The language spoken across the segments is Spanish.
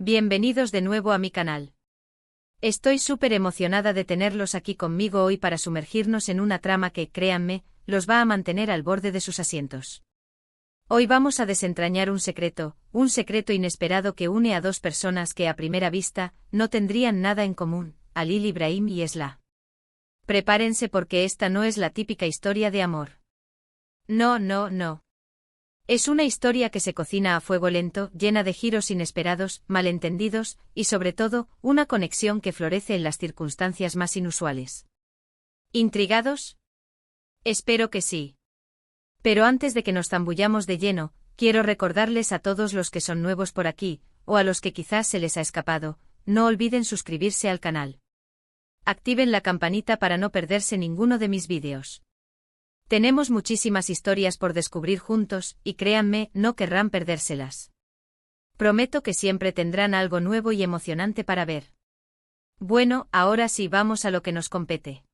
Bienvenidos de nuevo a mi canal. Estoy súper emocionada de tenerlos aquí conmigo hoy para sumergirnos en una trama que, créanme, los va a mantener al borde de sus asientos. Hoy vamos a desentrañar un secreto inesperado que une a dos personas que a primera vista no tendrían nada en común, Halil Ibrahim y Esla. Prepárense porque esta no es la típica historia de amor. No. Es una historia que se cocina a fuego lento, llena de giros inesperados, malentendidos, y sobre todo, una conexión que florece en las circunstancias más inusuales. ¿Intrigados? Espero que sí. Pero antes de que nos zambullamos de lleno, quiero recordarles a todos los que son nuevos por aquí, o a los que quizás se les ha escapado, no olviden suscribirse al canal. Activen la campanita para no perderse ninguno de mis vídeos. Tenemos muchísimas historias por descubrir juntos, y créanme, no querrán perdérselas. Prometo que siempre tendrán algo nuevo y emocionante para ver. Bueno, ahora sí vamos a lo que nos compete.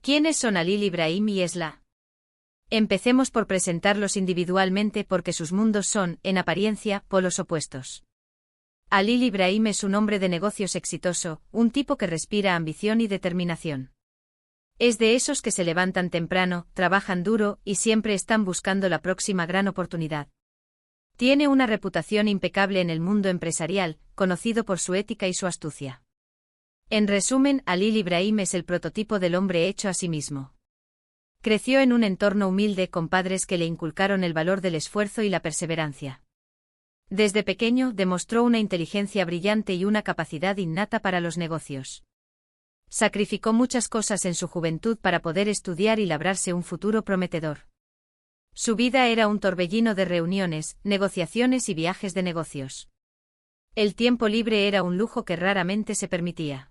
¿Quiénes son Halil Ibrahim y Esla? Empecemos por presentarlos individualmente porque sus mundos son, en apariencia, polos opuestos. Halil Ibrahim es un hombre de negocios exitoso, un tipo que respira ambición y determinación. Es de esos que se levantan temprano, trabajan duro y siempre están buscando la próxima gran oportunidad. Tiene una reputación impecable en el mundo empresarial, conocido por su ética y su astucia. En resumen, Halil Ibrahim es el prototipo del hombre hecho a sí mismo. Creció en un entorno humilde con padres que le inculcaron el valor del esfuerzo y la perseverancia. Desde pequeño demostró una inteligencia brillante y una capacidad innata para los negocios. Sacrificó muchas cosas en su juventud para poder estudiar y labrarse un futuro prometedor. Su vida era un torbellino de reuniones, negociaciones y viajes de negocios. El tiempo libre era un lujo que raramente se permitía.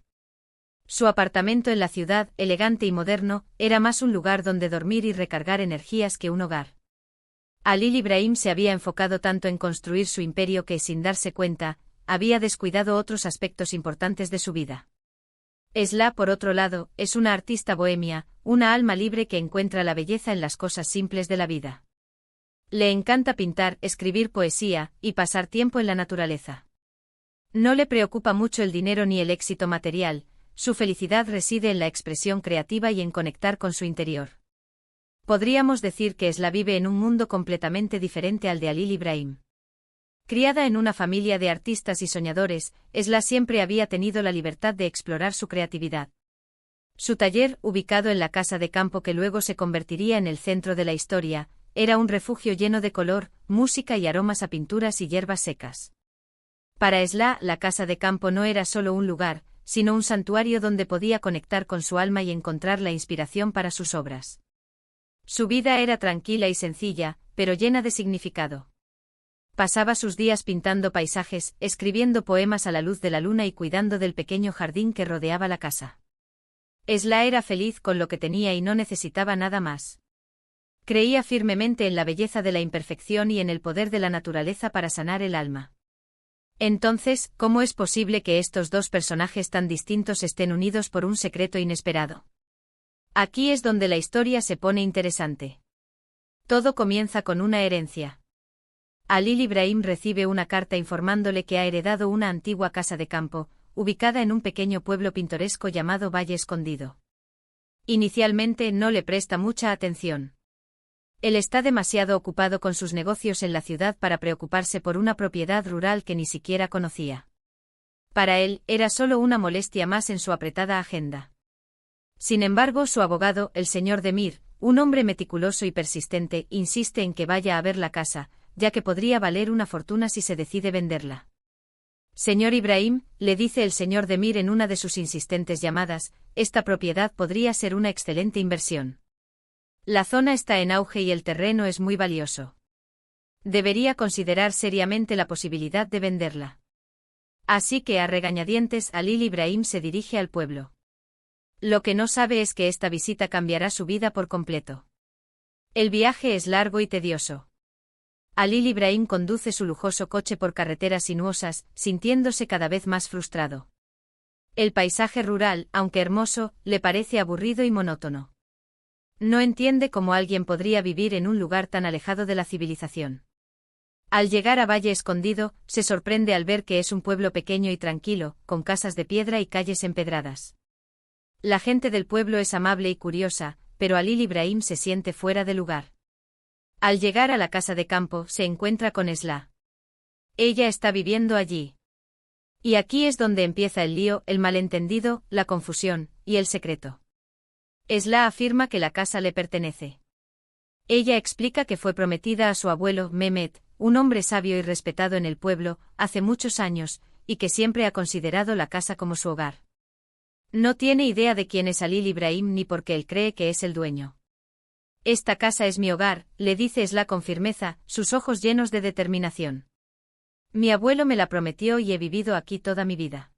Su apartamento en la ciudad, elegante y moderno, era más un lugar donde dormir y recargar energías que un hogar. Halil Ibrahim se había enfocado tanto en construir su imperio que, sin darse cuenta, había descuidado otros aspectos importantes de su vida. Esla, por otro lado, es una artista bohemia, una alma libre que encuentra la belleza en las cosas simples de la vida. Le encanta pintar, escribir poesía, y pasar tiempo en la naturaleza. No le preocupa mucho el dinero ni el éxito material, su felicidad reside en la expresión creativa y en conectar con su interior. Podríamos decir que Esla vive en un mundo completamente diferente al de Halil Ibrahim. Criada en una familia de artistas y soñadores, Esla siempre había tenido la libertad de explorar su creatividad. Su taller, ubicado en la casa de campo que luego se convertiría en el centro de la historia, era un refugio lleno de color, música y aromas a pinturas y hierbas secas. Para Esla, la casa de campo no era solo un lugar, sino un santuario donde podía conectar con su alma y encontrar la inspiración para sus obras. Su vida era tranquila y sencilla, pero llena de significado. Pasaba sus días pintando paisajes, escribiendo poemas a la luz de la luna y cuidando del pequeño jardín que rodeaba la casa. Esla era feliz con lo que tenía y no necesitaba nada más. Creía firmemente en la belleza de la imperfección y en el poder de la naturaleza para sanar el alma. Entonces, ¿cómo es posible que estos dos personajes tan distintos estén unidos por un secreto inesperado? Aquí es donde la historia se pone interesante. Todo comienza con una herencia. Halil Ibrahim recibe una carta informándole que ha heredado una antigua casa de campo, ubicada en un pequeño pueblo pintoresco llamado Valle Escondido. Inicialmente no le presta mucha atención. Él está demasiado ocupado con sus negocios en la ciudad para preocuparse por una propiedad rural que ni siquiera conocía. Para él, era solo una molestia más en su apretada agenda. Sin embargo, su abogado, el señor Demir, un hombre meticuloso y persistente, insiste en que vaya a ver la casa, ya que podría valer una fortuna si se decide venderla. Señor Ibrahim, le dice el señor Demir en una de sus insistentes llamadas, esta propiedad podría ser una excelente inversión. La zona está en auge y el terreno es muy valioso. Debería considerar seriamente la posibilidad de venderla. Así que a regañadientes Halil Ibrahim se dirige al pueblo. Lo que no sabe es que esta visita cambiará su vida por completo. El viaje es largo y tedioso. Halil Ibrahim conduce su lujoso coche por carreteras sinuosas, sintiéndose cada vez más frustrado. El paisaje rural, aunque hermoso, le parece aburrido y monótono. No entiende cómo alguien podría vivir en un lugar tan alejado de la civilización. Al llegar a Valle Escondido, se sorprende al ver que es un pueblo pequeño y tranquilo, con casas de piedra y calles empedradas. La gente del pueblo es amable y curiosa, pero Halil Ibrahim se siente fuera de lugar. Al llegar a la casa de campo, se encuentra con Esla. Ella está viviendo allí. Y aquí es donde empieza el lío, el malentendido, la confusión, y el secreto. Esla afirma que la casa le pertenece. Ella explica que fue prometida a su abuelo, Mehmet, un hombre sabio y respetado en el pueblo, hace muchos años, y que siempre ha considerado la casa como su hogar. No tiene idea de quién es Halil Ibrahim ni por qué él cree que es el dueño. Esta casa es mi hogar, le dice Esla con firmeza, sus ojos llenos de determinación. Mi abuelo me la prometió y he vivido aquí toda mi vida.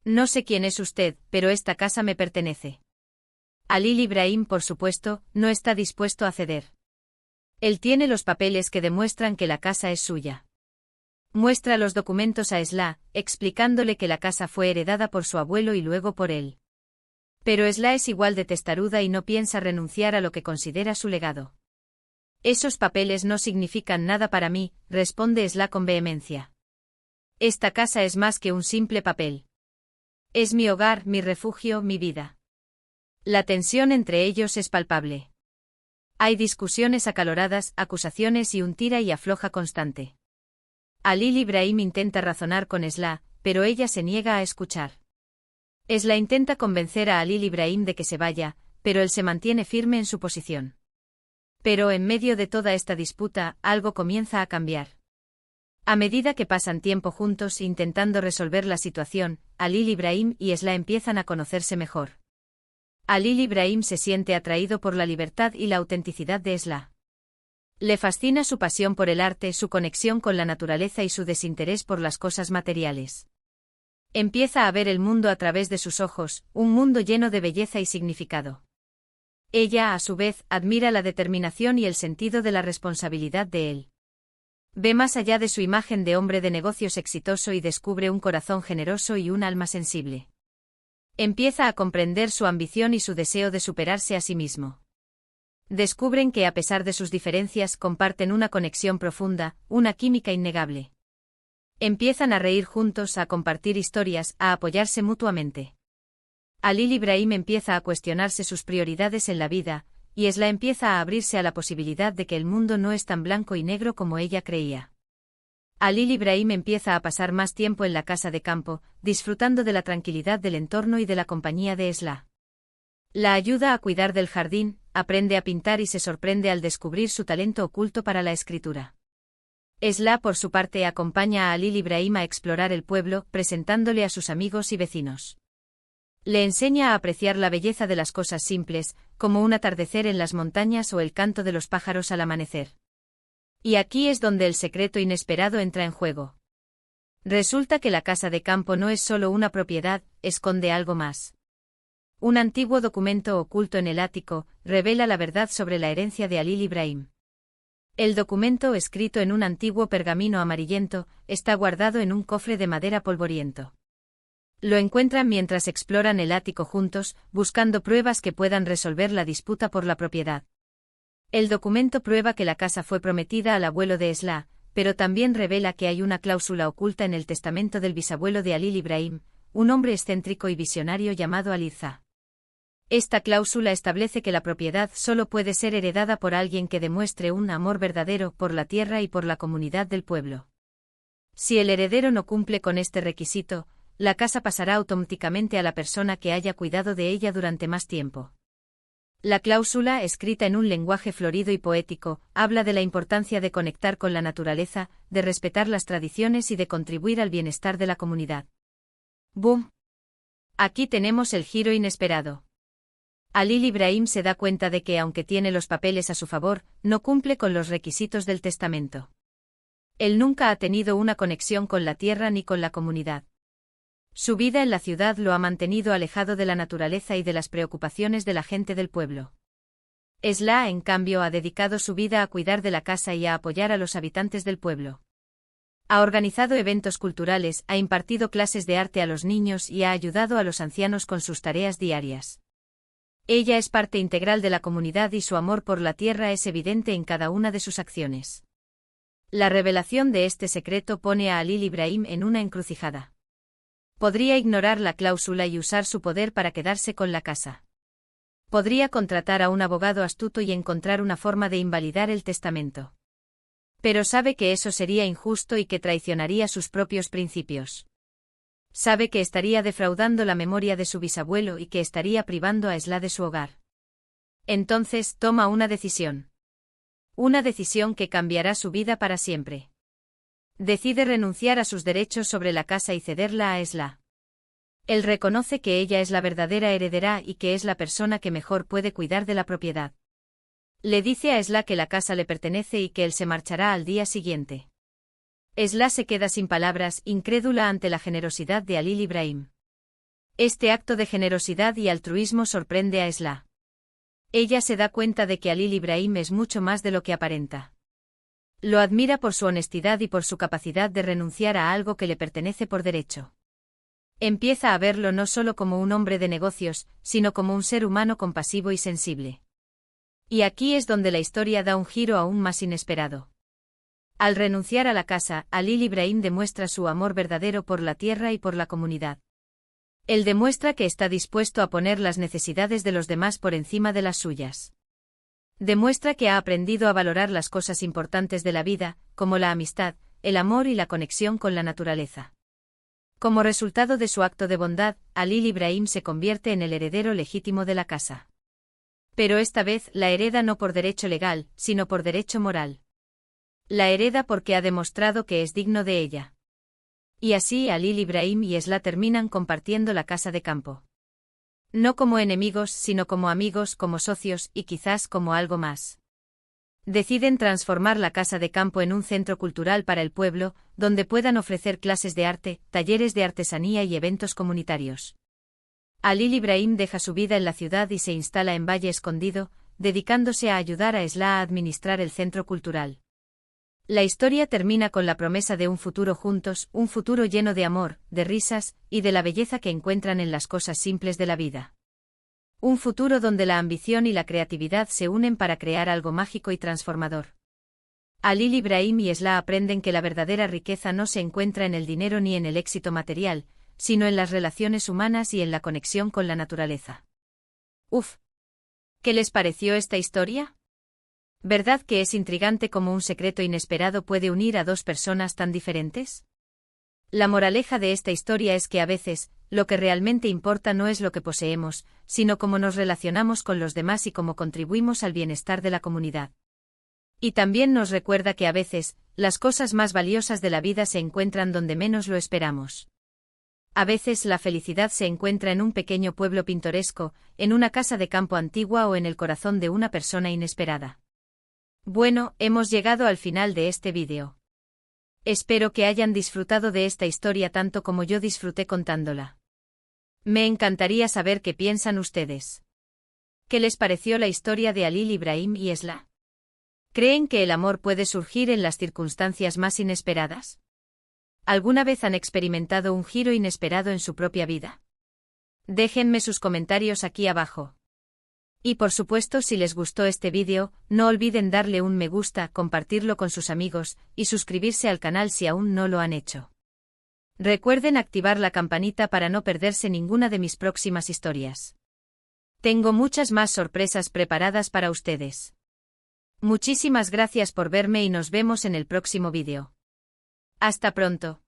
No sé quién es usted, pero esta casa me pertenece. Halil Ibrahim, por supuesto, no está dispuesto a ceder. Él tiene los papeles que demuestran que la casa es suya. Muestra los documentos a Esla, explicándole que la casa fue heredada por su abuelo y luego por él. Pero Esla es igual de testaruda y no piensa renunciar a lo que considera su legado. Esos papeles no significan nada para mí, responde Esla con vehemencia. Esta casa es más que un simple papel. Es mi hogar, mi refugio, mi vida. La tensión entre ellos es palpable. Hay discusiones acaloradas, acusaciones y un tira y afloja constante. Halil Ibrahim intenta razonar con Esla, pero ella se niega a escuchar. Esla intenta convencer a Halil Ibrahim de que se vaya, pero él se mantiene firme en su posición. Pero en medio de toda esta disputa, algo comienza a cambiar. A medida que pasan tiempo juntos intentando resolver la situación, Halil Ibrahim y Esla empiezan a conocerse mejor. Halil Ibrahim se siente atraído por la libertad y la autenticidad de Esla. Le fascina su pasión por el arte, su conexión con la naturaleza y su desinterés por las cosas materiales. Empieza a ver el mundo a través de sus ojos, un mundo lleno de belleza y significado. Ella, a su vez, admira la determinación y el sentido de la responsabilidad de él. Ve más allá de su imagen de hombre de negocios exitoso y descubre un corazón generoso y un alma sensible. Empieza a comprender su ambición y su deseo de superarse a sí mismo. Descubren que a pesar de sus diferencias comparten una conexión profunda, una química innegable. Empiezan a reír juntos, a compartir historias, a apoyarse mutuamente. Halil Ibrahim empieza a cuestionarse sus prioridades en la vida, y Esla empieza a abrirse a la posibilidad de que el mundo no es tan blanco y negro como ella creía. Halil Ibrahim empieza a pasar más tiempo en la casa de campo, disfrutando de la tranquilidad del entorno y de la compañía de Esla. La ayuda a cuidar del jardín, aprende a pintar y se sorprende al descubrir su talento oculto para la escritura. Esla, por su parte, acompaña a Halil Ibrahim a explorar el pueblo, presentándole a sus amigos y vecinos. Le enseña a apreciar la belleza de las cosas simples, como un atardecer en las montañas o el canto de los pájaros al amanecer. Y aquí es donde el secreto inesperado entra en juego. Resulta que la casa de campo no es solo una propiedad, esconde algo más. Un antiguo documento oculto en el ático revela la verdad sobre la herencia de Halil Ibrahim. El documento, escrito en un antiguo pergamino amarillento, está guardado en un cofre de madera polvoriento. Lo encuentran mientras exploran el ático juntos, buscando pruebas que puedan resolver la disputa por la propiedad. El documento prueba que la casa fue prometida al abuelo de Esla, pero también revela que hay una cláusula oculta en el testamento del bisabuelo de Halil Ibrahim, un hombre excéntrico y visionario llamado Aliza. Esta cláusula establece que la propiedad solo puede ser heredada por alguien que demuestre un amor verdadero por la tierra y por la comunidad del pueblo. Si el heredero no cumple con este requisito, la casa pasará automáticamente a la persona que haya cuidado de ella durante más tiempo. La cláusula, escrita en un lenguaje florido y poético, habla de la importancia de conectar con la naturaleza, de respetar las tradiciones y de contribuir al bienestar de la comunidad. ¡Boom! Aquí tenemos el giro inesperado. Halil Ibrahim se da cuenta de que, aunque tiene los papeles a su favor, no cumple con los requisitos del testamento. Él nunca ha tenido una conexión con la tierra ni con la comunidad. Su vida en la ciudad lo ha mantenido alejado de la naturaleza y de las preocupaciones de la gente del pueblo. Esla, en cambio, ha dedicado su vida a cuidar de la casa y a apoyar a los habitantes del pueblo. Ha organizado eventos culturales, ha impartido clases de arte a los niños y ha ayudado a los ancianos con sus tareas diarias. Ella es parte integral de la comunidad y su amor por la tierra es evidente en cada una de sus acciones. La revelación de este secreto pone a Halil Ibrahim en una encrucijada. Podría ignorar la cláusula y usar su poder para quedarse con la casa. Podría contratar a un abogado astuto y encontrar una forma de invalidar el testamento. Pero sabe que eso sería injusto y que traicionaría sus propios principios. Sabe que estaría defraudando la memoria de su bisabuelo y que estaría privando a Esla de su hogar. Entonces toma una decisión. Una decisión que cambiará su vida para siempre. Decide renunciar a sus derechos sobre la casa y cederla a Esla. Él reconoce que ella es la verdadera heredera y que es la persona que mejor puede cuidar de la propiedad. Le dice a Esla que la casa le pertenece y que él se marchará al día siguiente. Esla se queda sin palabras, incrédula ante la generosidad de Halil Ibrahim. Este acto de generosidad y altruismo sorprende a Esla. Ella se da cuenta de que Halil Ibrahim es mucho más de lo que aparenta. Lo admira por su honestidad y por su capacidad de renunciar a algo que le pertenece por derecho. Empieza a verlo no solo como un hombre de negocios, sino como un ser humano compasivo y sensible. Y aquí es donde la historia da un giro aún más inesperado. Al renunciar a la casa, Halil Ibrahim demuestra su amor verdadero por la tierra y por la comunidad. Él demuestra que está dispuesto a poner las necesidades de los demás por encima de las suyas. Demuestra que ha aprendido a valorar las cosas importantes de la vida, como la amistad, el amor y la conexión con la naturaleza. Como resultado de su acto de bondad, Halil Ibrahim se convierte en el heredero legítimo de la casa. Pero esta vez la hereda no por derecho legal, sino por derecho moral. La hereda porque ha demostrado que es digno de ella. Y así Halil Ibrahim y Esla terminan compartiendo la casa de campo. No como enemigos, sino como amigos, como socios y quizás como algo más. Deciden transformar la casa de campo en un centro cultural para el pueblo, donde puedan ofrecer clases de arte, talleres de artesanía y eventos comunitarios. Halil Ibrahim deja su vida en la ciudad y se instala en Valle Escondido, dedicándose a ayudar a Esla a administrar el centro cultural. La historia termina con la promesa de un futuro juntos, un futuro lleno de amor, de risas, y de la belleza que encuentran en las cosas simples de la vida. Un futuro donde la ambición y la creatividad se unen para crear algo mágico y transformador. Halil Ibrahim y Esla aprenden que la verdadera riqueza no se encuentra en el dinero ni en el éxito material, sino en las relaciones humanas y en la conexión con la naturaleza. Uf. ¿Qué les pareció esta historia? ¿Verdad que es intrigante cómo un secreto inesperado puede unir a dos personas tan diferentes? La moraleja de esta historia es que a veces, lo que realmente importa no es lo que poseemos, sino cómo nos relacionamos con los demás y cómo contribuimos al bienestar de la comunidad. Y también nos recuerda que a veces, las cosas más valiosas de la vida se encuentran donde menos lo esperamos. A veces la felicidad se encuentra en un pequeño pueblo pintoresco, en una casa de campo antigua o en el corazón de una persona inesperada. Bueno, hemos llegado al final de este vídeo. Espero que hayan disfrutado de esta historia tanto como yo disfruté contándola. Me encantaría saber qué piensan ustedes. ¿Qué les pareció la historia de Halil Ibrahim y Esla? ¿Creen que el amor puede surgir en las circunstancias más inesperadas? ¿Alguna vez han experimentado un giro inesperado en su propia vida? Déjenme sus comentarios aquí abajo. Y por supuesto, si les gustó este vídeo, no olviden darle un me gusta, compartirlo con sus amigos, y suscribirse al canal si aún no lo han hecho. Recuerden activar la campanita para no perderse ninguna de mis próximas historias. Tengo muchas más sorpresas preparadas para ustedes. Muchísimas gracias por verme y nos vemos en el próximo vídeo. Hasta pronto.